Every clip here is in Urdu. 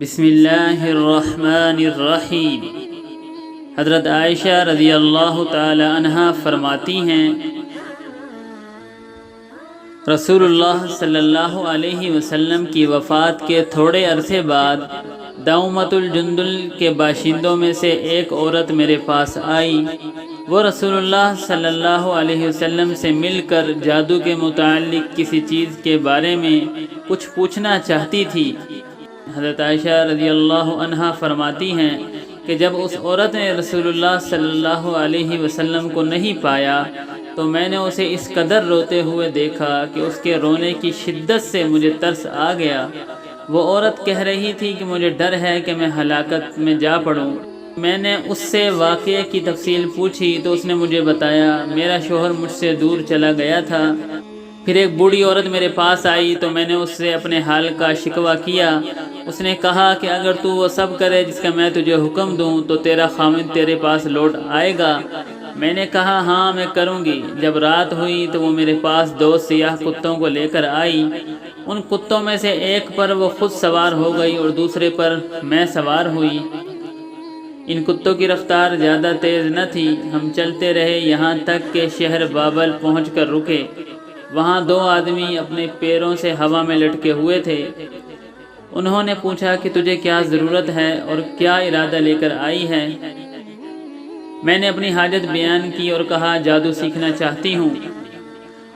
بسم اللہ الرحمن الرحیم۔ حضرت عائشہ رضی اللہ تعالی عنہا فرماتی ہیں، رسول اللہ صلی اللہ علیہ وسلم کی وفات کے تھوڑے عرصے بعد دومۃ الجندل کے باشندوں میں سے ایک عورت میرے پاس آئی۔ وہ رسول اللہ صلی اللہ علیہ وسلم سے مل کر جادو کے متعلق کسی چیز کے بارے میں کچھ پوچھنا چاہتی تھی۔ حضرت عائشہ رضی اللہ عنہا فرماتی ہیں کہ جب اس عورت نے رسول اللہ صلی اللہ علیہ وسلم کو نہیں پایا تو میں نے اسے اس قدر روتے ہوئے دیکھا کہ اس کے رونے کی شدت سے مجھے ترس آ گیا۔ وہ عورت کہہ رہی تھی کہ مجھے ڈر ہے کہ میں ہلاکت میں جا پڑوں۔ میں نے اس سے واقعے کی تفصیل پوچھی تو اس نے مجھے بتایا میرا شوہر مجھ سے دور چلا گیا تھا۔ پھر ایک بوڑھی عورت میرے پاس آئی تو میں نے اس سے اپنے حال کا شکوہ کیا۔ اس نے کہا کہ اگر تو وہ سب کرے جس کا میں تجھے حکم دوں تو تیرا خاوند تیرے پاس لوٹ آئے گا۔ میں نے کہا ہاں میں کروں گی۔ جب رات ہوئی تو وہ میرے پاس 2 سیاہ کتوں کو لے کر آئی۔ ان کتوں میں سے ایک پر وہ خود سوار ہو گئی اور دوسرے پر میں سوار ہوئی۔ ان کتوں کی رفتار زیادہ تیز نہ تھی۔ ہم چلتے رہے یہاں تک کہ شہر بابل پہنچ کر رکے۔ وہاں 2 آدمی اپنے پیروں سے ہوا میں لٹکے ہوئے تھے۔ انہوں نے پوچھا کہ تجھے کیا ضرورت ہے اور کیا ارادہ لے کر آئی ہے؟ میں نے اپنی حاجت بیان کی اور کہا جادو سیکھنا چاہتی ہوں۔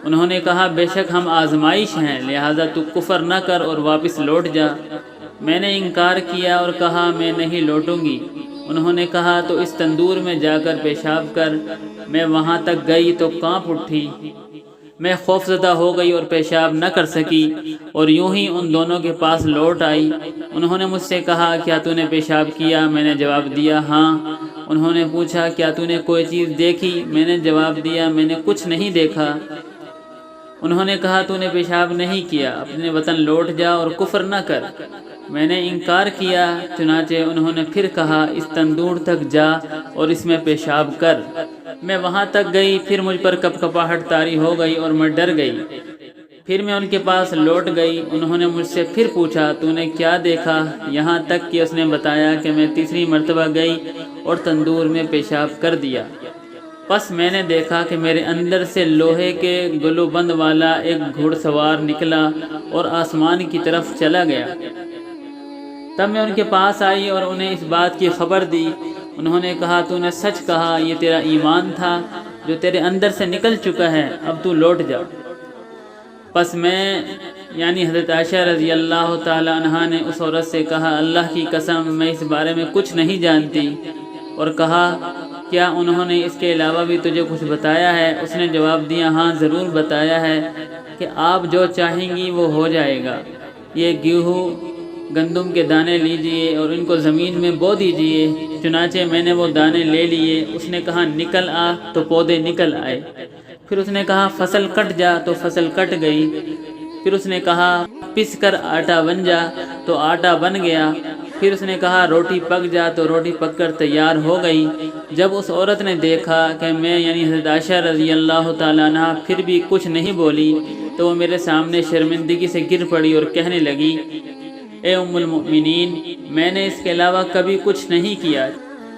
انہوں نے کہا بے شک ہم آزمائش ہیں، لہٰذا تو کفر نہ کر اور واپس لوٹ جا۔ میں نے انکار کیا اور کہا میں نہیں لوٹوں گی۔ انہوں نے کہا تو اس تندور میں جا کر پیشاب کر۔ میں وہاں تک گئی تو کانپ اٹھی۔ میں خوفزدہ ہو گئی اور پیشاب نہ کر سکی اور یوں ہی ان دونوں کے پاس لوٹ آئی۔ انہوں نے مجھ سے کہا کیا تو نے پیشاب کیا؟ میں نے جواب دیا ہاں۔ انہوں نے پوچھا کیا تو نے کوئی چیز دیکھی؟ میں نے جواب دیا میں نے کچھ نہیں دیکھا۔ انہوں نے کہا تو نے پیشاب نہیں کیا، اپنے وطن لوٹ جا اور کفر نہ کر۔ میں نے انکار کیا، چنانچہ انہوں نے پھر کہا اس تندور تک جا اور اس میں پیشاب کر۔ میں وہاں تک گئی، پھر مجھ پر کپکپاہٹ طاری ہو گئی اور میں ڈر گئی۔ پھر میں ان کے پاس لوٹ گئی۔ انہوں نے مجھ سے پھر پوچھا تو نے کیا دیکھا؟ یہاں تک کہ اس نے بتایا کہ میں تیسری مرتبہ گئی اور تندور میں پیشاب کر دیا۔ پس میں نے دیکھا کہ میرے اندر سے لوہے کے گلو بند والا ایک گھوڑ سوار نکلا اور آسمان کی طرف چلا گیا۔ تب میں ان کے پاس آئی اور انہیں اس بات کی خبر دی۔ انہوں نے کہا تو نے سچ کہا، یہ تیرا ایمان تھا جو تیرے اندر سے نکل چکا ہے، اب تو لوٹ جا۔ پس میں یعنی حضرت عائشہ رضی اللہ تعالی عنہا نے اس عورت سے کہا اللہ کی قسم میں اس بارے میں کچھ نہیں جانتی، اور کہا کیا انہوں نے اس کے علاوہ بھی تجھے کچھ بتایا ہے؟ اس نے جواب دیا ہاں ضرور بتایا ہے کہ آپ جو چاہیں گی وہ ہو جائے گا۔ یہ گیہوں گندم کے دانے لیجئے اور ان کو زمین میں بو دیجئے۔ چنانچہ میں نے وہ دانے لے لیے۔ اس نے کہا نکل آ، تو پودے نکل آئے۔ پھر اس نے کہا فصل کٹ جا، تو فصل کٹ گئی۔ پھر اس نے کہا پس کر آٹا بن جا، تو آٹا بن گیا۔ پھر اس نے کہا روٹی پک جا، تو روٹی پک کر تیار ہو گئی۔ جب اس عورت نے دیکھا کہ میں یعنی حضرت عائشہ رضی اللہ تعالیٰ عنہ پھر بھی کچھ نہیں بولی تو وہ میرے سامنے شرمندگی سے گر پڑی اور کہنے لگی اے ام المؤمنین، میں نے اس کے علاوہ کبھی کچھ نہیں کیا۔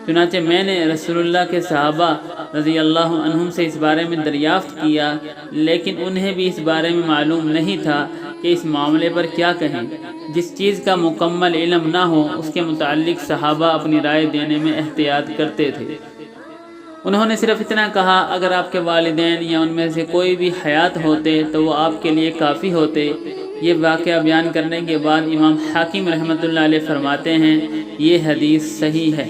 چنانچہ میں نے رسول اللہ کے صحابہ رضی اللہ عنہم سے اس بارے میں دریافت کیا، لیکن انہیں بھی اس بارے میں معلوم نہیں تھا کہ اس معاملے پر کیا کہیں۔ جس چیز کا مکمل علم نہ ہو اس کے متعلق صحابہ اپنی رائے دینے میں احتیاط کرتے تھے۔ انہوں نے صرف اتنا کہا اگر آپ کے والدین یا ان میں سے کوئی بھی حیات ہوتے تو وہ آپ کے لیے کافی ہوتے۔ یہ واقعہ بیان کرنے کے بعد امام حاکم رحمۃ اللہ علیہ فرماتے ہیں یہ حدیث صحیح ہے۔